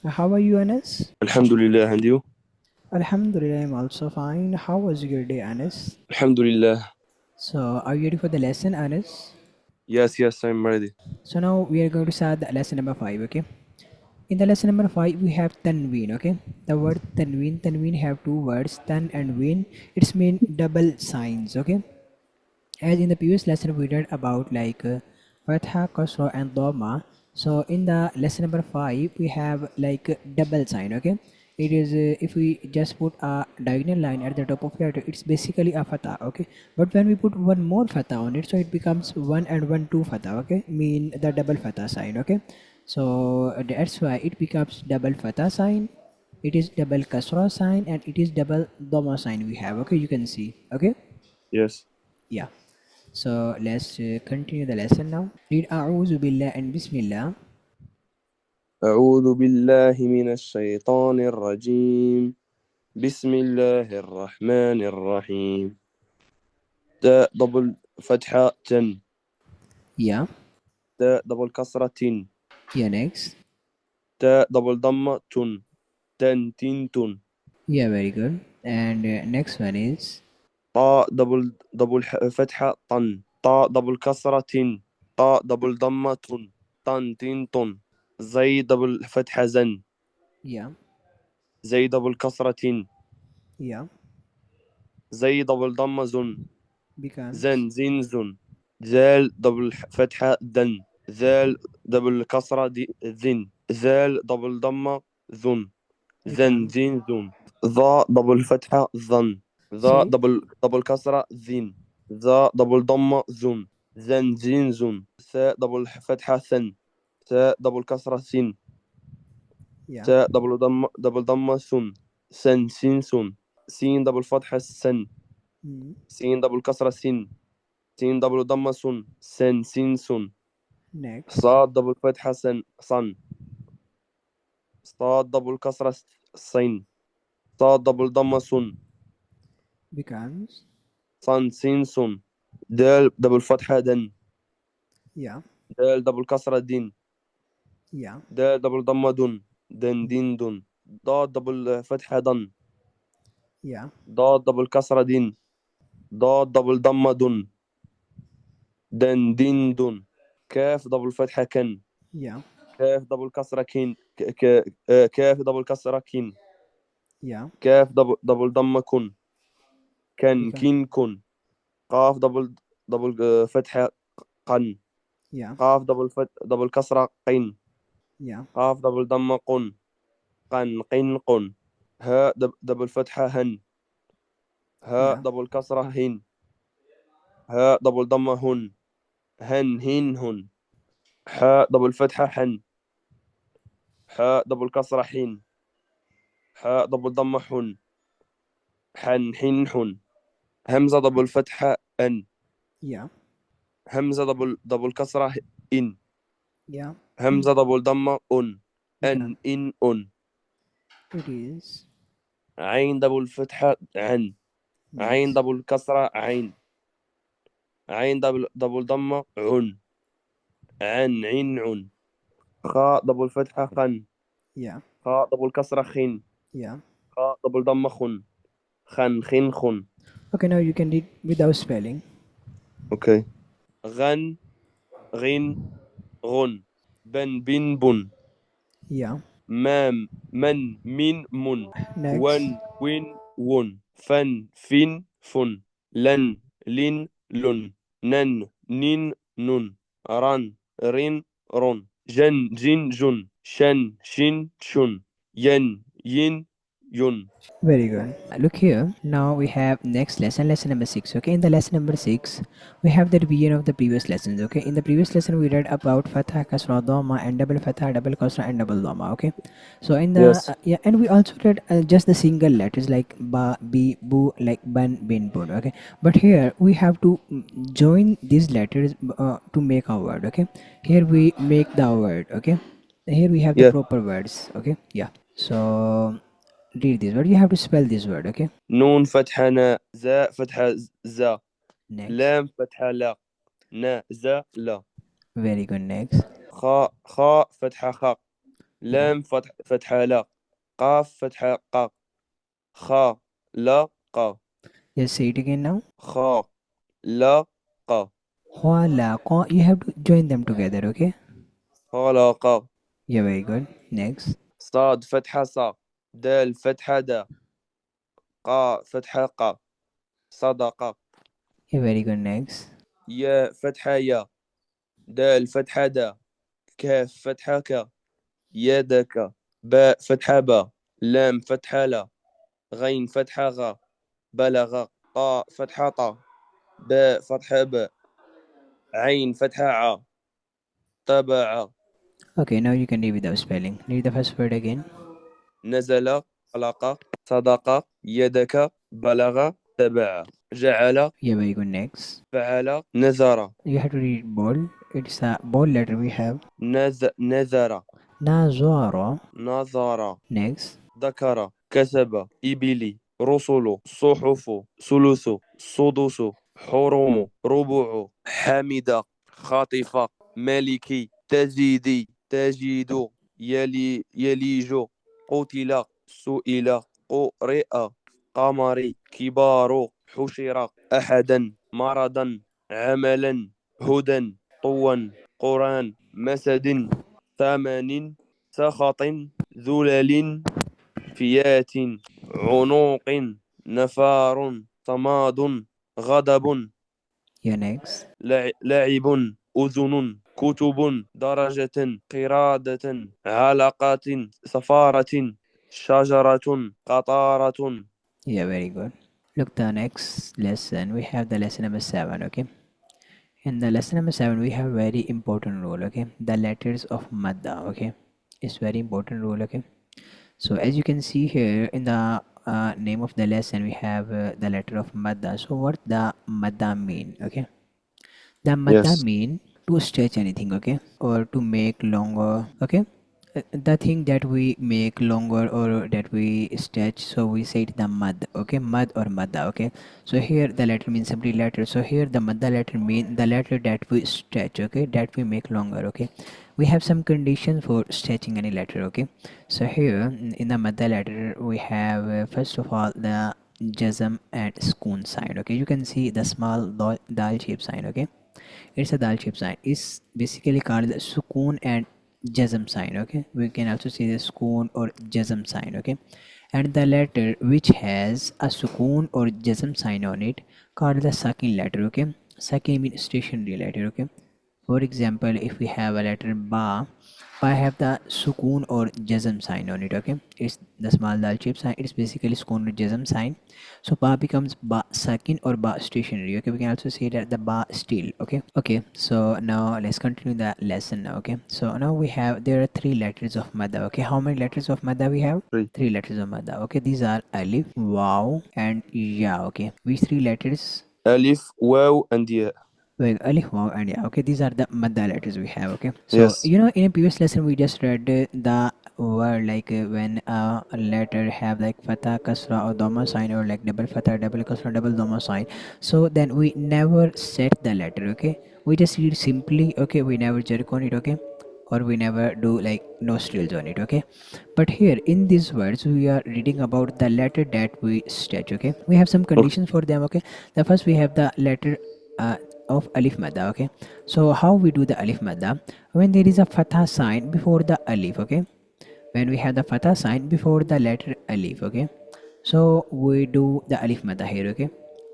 How are you, Anas? الحمد لله and you. Alhamdulillah, I'm also fine. How was your day, Anas? الحمد لله. So, are you ready for the lesson, Anas? Yes, I'm ready. So, now we are going to start the lesson number 5, okay? In the lesson number 5, we have Tanween, okay? The word Tanween have two words, Tan and Ween. It's mean double signs, okay? As in the previous lesson, we read about Fatha, Kasra, and Dhamma. So in the lesson number 5, we have double sign. Okay, it is if we just put a diagonal line at the top of letter, it's basically a Fatha. Okay, but when we put one more Fatha on it, so it becomes one and one two Fatha. Okay, mean the double Fatha sign. Okay, so that's why it becomes double Fatha sign. It is double Kasra sign and it is double Dhamma sign we have. Okay, you can see. Okay, Yes. yeah. So let's continue the lesson now. Read أعوذ بالله and Bismillah. أعوذ بالله من الشيطان الرجيم. بسم الله الرحمن الرحيم. تاء دبل فتحة تن. Yeah. تاء دبل كسرة تن. Yeah. Next. تاء دبل ضمة تن. تن تين تن. Yeah. Very good. And next one is طاء دبل فتحة طن. طاء دبل كسرة تن. طاء دبل ضمة تن. طن تين طن. زي دبل فتحة زن. yeah. زي دبل كسرة تن. Yeah. زي دبل ضمة زن. Becomes زن زين زن. ذال دبل فتحة ذن. ذال دبل كسرة ذن. ذال دبل ضمة ذن. ذن becomes ذين ذن. ظا دبل فتحة ظن. ظا say دبل كسرة ذين. ظا دبل ضمة ذن. ذن زين زن. ثاء دبل فتحة ثن. ثاء دبل كسرة ثن. yeah. تاء دبل ضمة ثن. سن سين سن. سين دبل فتحة سن. Mm. سين دبل كسرة سن. سين دبل ضمة سن. سن سين سن. Next صاد دبل فتحة سن صن. صاد دبل كسرة صين. صاد دبل ضمة سن. becomes صن سين سن. دال دبل فتحة دن. yeah. دال دبل كسرة دين. Yeah. دال دبل ضمة دن. دن دين دن. ضاد دبل فتحة دن. Yeah. ضاد دبل كسرة دين. ضاد دبل ضمة دن. دن دين دن. كاف دبل فتحة كن. Yeah. كاف دبل كسرة كين. كاف دبل كسرة كين. Yeah. كاف دبل ضمة كن. كن Become كين كن. قاف دبل فتحة قن. yeah. قاف دبل كسرة قين. Yeah. قاف دبل ضمة قن. قن قن قن. هاء دبل فتحة هن. هاء Yeah. دبل كسرة هن. هاء دبل ضمة هن. هن هن هن. حاء دبل فتحة حن. حاء دبل كسرة حين. حاء دبل ضمة حن. حن حن حن. همزة دبل فتحة أن. Yeah. همزة دبل كسرة إن. Yeah. همزة دبل ضمة أن. Become إن أن. it is عين دبل فتحة عن. عين next. دبل كسرة عين. عين دبل ضمة عن. عن عين عن. خاء دبل فتحة خن. Yeah. خاء دبل كسرة خن. Yeah. خاء دبل ضمة خن. خن خن خن. Okay, now you can read without spelling. اوكي. غن غن غن. بن بن بن. Yeah. مام من من من. Next. ون وين ون. فن فين فن. لن لن لن. نن نين نن. رن رين رن. جن جن جن. شن شن شن. ين ين ين. Very good. Look here. Now we have next lesson, lesson number 6. Okay, in the lesson number 6, we have the revision of the previous lessons. Okay, in the previous lesson, we read about Fatha, Kasra, Dhamma, and double Fatha, double Kasra, and double Dhamma. Okay, so in the Yes. yeah, and we also read just the single letters like Ba, Bi, Bu, like Ban, Bin, Bun. Okay, but here we have to join these letters to make a word. Okay, here we make the word. Okay, here we have the Yeah. proper words. Okay, yeah. So read this word. You have to spell this word, okay? نون فتحة نا. زاء فتحة زا. Next. لام فتحة لا. نا زا لا. Very good. Next. خاء فتحة خاء. لام فتحة لا، قاف فتحة قا، خا لا قا، Just say it again now. خا لا قا، 𝐂𝐨𝐽𝐿. You have to join them together, okay? خلق. Yeah, very good. Next. صاد فتحة صا، دال فتحة دا، قا فتحة قا، صدق. Yeah, very good. Next. يا فتحة يا، دال فتحة دا، كاف فتحة كا، يدك. باء فتحة با، لام فتحة لا، غين فتحة غا، بلغ. طاء فتحة طا، باء فتحة باء، عين فتحة ع، تبع. Okay, now you can read without spelling. Read the first word again. نزل، خلق، صدق، يدك، بلغ، تبع. جعل، Yeah, very good. Next. فعل، نذر. You have to read bold. It's a bold letter we have. نذر، نظارة. نظر. Next. ذكر، كسب، إبلي، رسل، صحف، ثلث، سدس، حرم، ربع، حمد، خاطف، ملكي، تزيدي، تجد، يليج، قتل، سئل، قرئ، قمر، كبار، حشر، أحدا، مرضا، عملا، هدى، طوا، قرآن، مسد، ثمن، سخط، ذلل، فيات، عنوق، نفار، صماد، غضب. Yeah, next. لعب، أذن، كتب، درجة، قرادة، علقة، سفارة، شجرة، قطارة. Yeah, very good. Look, the next lesson we have the lesson number 7. Okay. In the lesson number 7, we have very important rule. Okay. The letters of madda. Okay. It's very important rule. Okay. So as you can see here in the name of the lesson, we have the letter of madda. So what the madda mean? Okay. The madda Yes. mean to stretch anything, okay, or to make longer, okay. The thing that we make longer or that we stretch, so we say it the mud, okay, mud or madda, okay. So here the letter means simply letter. So here the madda letter mean the letter that we stretch, okay, that we make longer, okay. We have some conditions for stretching any letter, okay. So here in the madda letter we have first of all the jazm and spoon sign, okay. You can see the small dal shape sign, okay. It's a dal shape sign. It's basically called the sukoon and jazm sign, okay. We can also see the sukoon or jazm sign, okay. And the letter which has a sukoon or jazm sign on it called the sakin letter, okay. Sakin means stationary letter, okay. For example, if we have a letter ba, ba have the sukoon or jazm sign on it, okay. It's the small dal shape sign. It's basically sukoon or jazm sign. So ba becomes ba sakin or ba stationary, okay. We can also say that the ba still, okay. Okay, so now let's continue the lesson now, okay. So now we have, there are three letters of madda, okay. How many letters of madda we have? Three. Three letters of madda, okay. These are alif, waw and ya, okay. Which three letters? ألف، واو and ياء. Well, alif, wow, and yeah, okay, these are the madda letters we have, okay. So, Yes. you know, in a previous lesson, we just read the word like when a letter have like fatha, kasra, or dhamma sign, or like double fatha, double kasra, double dhamma sign. So then we never set the letter, okay. We just read simply, okay. We never jerk on it, okay, or we never do like no strills on it, okay. But here in these words we are reading about the letter that we stretch, okay. We have some Okay. conditions for them, okay. The first we have the letter uh, of alif madda, okay. So how we do the alif madda? When there is a fatha sign before the alif, okay. When we have the fatha sign before the letter alif, okay. So we do the alif madda here, okay.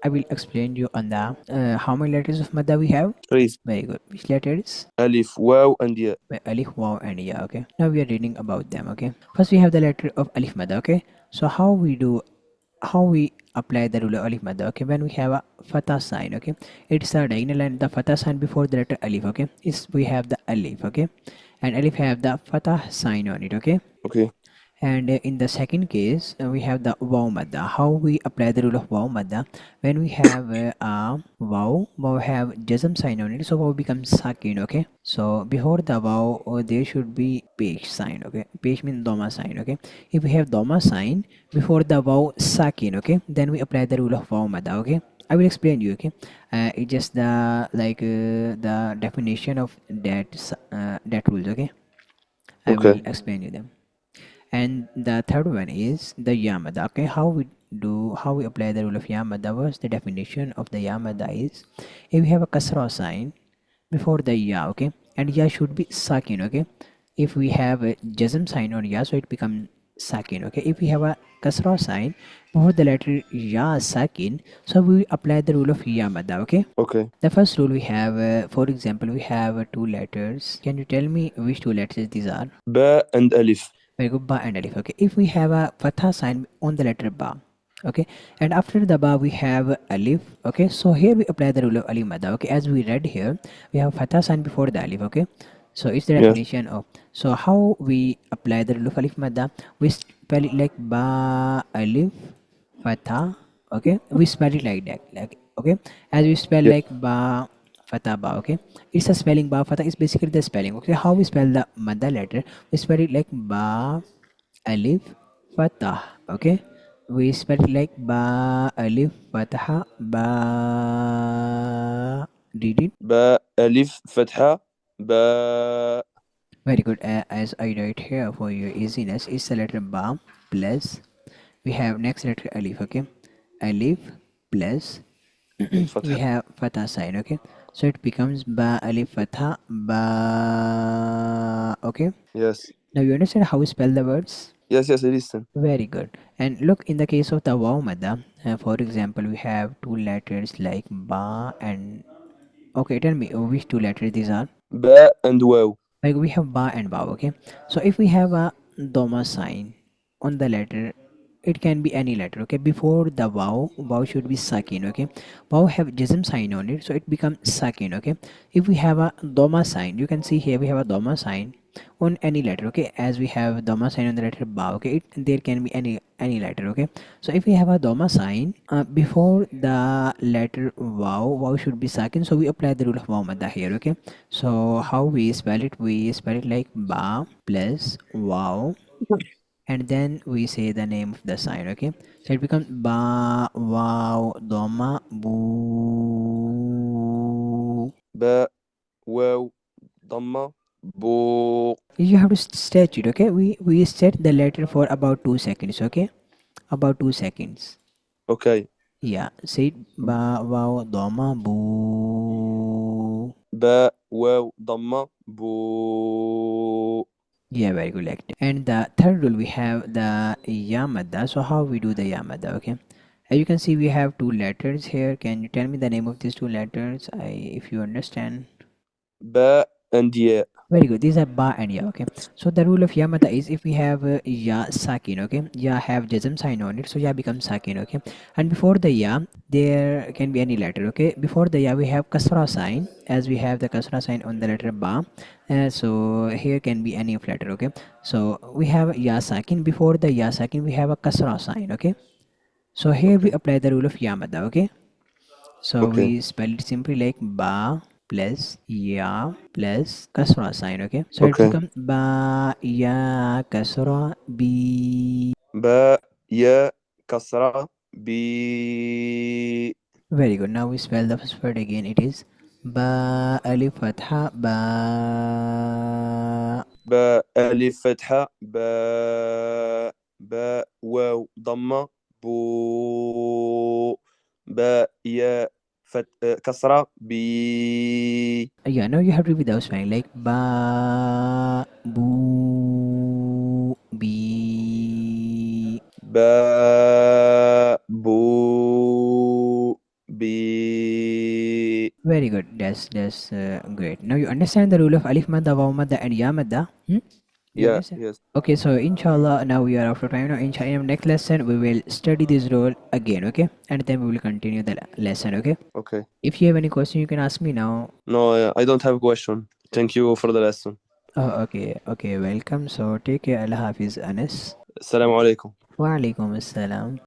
I will explain you on the how many letters of madda we have. Three. Very good. Which letters? ألف، واو and ياء. Alif, waw and ya, okay. Now we are reading about them, okay. First we have the letter of alif madda, okay. So how we apply the rule of alif madda, okay. When we have a fatha sign, okay, it's a diagonal line, the fatha sign before the letter alif, okay, is we have the alif, okay, and alif have the fatha sign on it, okay. Okay. And in the second case, we have the wow madda. How we apply the rule of wow madda? When we have a wow have jazm sign on it, so wow becomes sakin, okay. So before the wow, there should be pesh sign, okay. Pesh means doma sign, okay. If we have doma sign before the wow sakin, okay, then we apply the rule of wow madda, okay. I will explain you, okay. It's just the like the definition of that that rules, okay. I will Okay. explain you them. And the third one is the yamada. Okay, how we apply the rule of yamada was the definition of the yamada is if we have a kasra sign before the ya, okay, and ya should be sakin, okay. If we have a jazm sign on ya, so it becomes sakin, okay. If we have a kasra sign before the letter ya sakin, so we apply the rule of yamada, okay. Okay. The first rule we have, for example, we have two letters. Can you tell me which two letters these are? Ba and alif. Very good, ba and alif. Okay, if we have a fatha sign on the letter ba, okay, and after the ba we have alif. Okay, so here we apply the rule of alif madda. Okay, as we read here, we have fatha sign before the alif. Okay, so it's the Yes. definition of. So how we apply the rule of alif madda? We spell it like ba alif fatha. Okay, we spell it like that. Like, okay, as we spell Yeah. like ba fatha ba. Okay, it's a spelling ba fatha is basically the spelling. Okay, how we spell the madda letter? We spell it like ba alif fatah. Okay, we spell it like ba alif fatha ba. Did it? Ba alif fatha. Ba. Very good. As I write here for your easiness, it's the letter ba plus we have next letter alif. Okay, alif plus we Fatha. have fatha sign. Okay, so it becomes ba alif fatha ba. Okay, Yes. now you understand how we spell the words. Yes, yes, I listen. Very good. And look, in the case of the wow madda, for example, we have two letters like ba and. Okay, tell me which two letters these are. Ba and waw. Like we have ba and ba. Okay, so if we have a doma sign on the letter, it can be any letter. Okay, before the wow should be sakin. Okay, wow have jism sign on it, so it becomes sakin. Okay, if we have a doma sign, you can see here we have a doma sign on any letter. Okay, as we have doma sign on the letter ba. Okay, there can be any letter. Okay, so if we have a doma sign before the letter wow should be sakin, so we apply the rule of wow madda here. Okay, so how we spell it? We spell it like ba plus wow, and then we say the name of the sign. Okay, so it becomes ba wow doma boo. Ba waw damma bo. You have to stretch it. Okay, we set the letter for about 2 seconds. Okay, about 2 seconds. Okay. Yeah, say it ba wow doma boo. Ba waw damma bo. Yeah, very good. Like that. And the third rule we have the yamada. So how we do the yamada? Okay, as you can see we have two letters here. Can you tell me the name of these two letters? If you understand. Ba and ya. Very good. These are ba and ya. Okay. So the rule of yamada is if we have ya sakin. Okay. Ya have jazm sign on it, so ya becomes sakin. Okay. And before the ya, there can be any letter. Okay. Before the ya, we have kasra sign, as we have the kasra sign on the letter ba. So here can be any of letter. Okay. So we have ya sakin. Before the ya sakin, we have a kasra sign. Okay. So here we Okay. apply the rule of yamada. Okay. So Okay. we spell it simply like ba plus ya plus kasra sign. Okay, so it Okay. becomes ba ya kasra b. Ba ya kasra bi. Very good. Now we spell the first word again. It is ba alif fatha ba. با ألف فتحة با با واو ضمة بو با يا كسرة بي Yeah, now you have to repeat those spelling like ba bu b. با بو بي. Very good. That's great. Now you understand the rule of alif madda, waw madda, and ya madda. Do you Yeah, understand? yes. Okay, so inshallah, now we are after time. Now, inshallah, in our next lesson, we will study this rule again. Okay, and then we will continue the lesson. Okay. Okay. If you have any question, you can ask me now. No, I don't have a question. Thank you for the lesson. Oh, okay, okay. Welcome. So take care. Allah Hafiz, Anas. السلام عليكم. Wa alaikum assalam.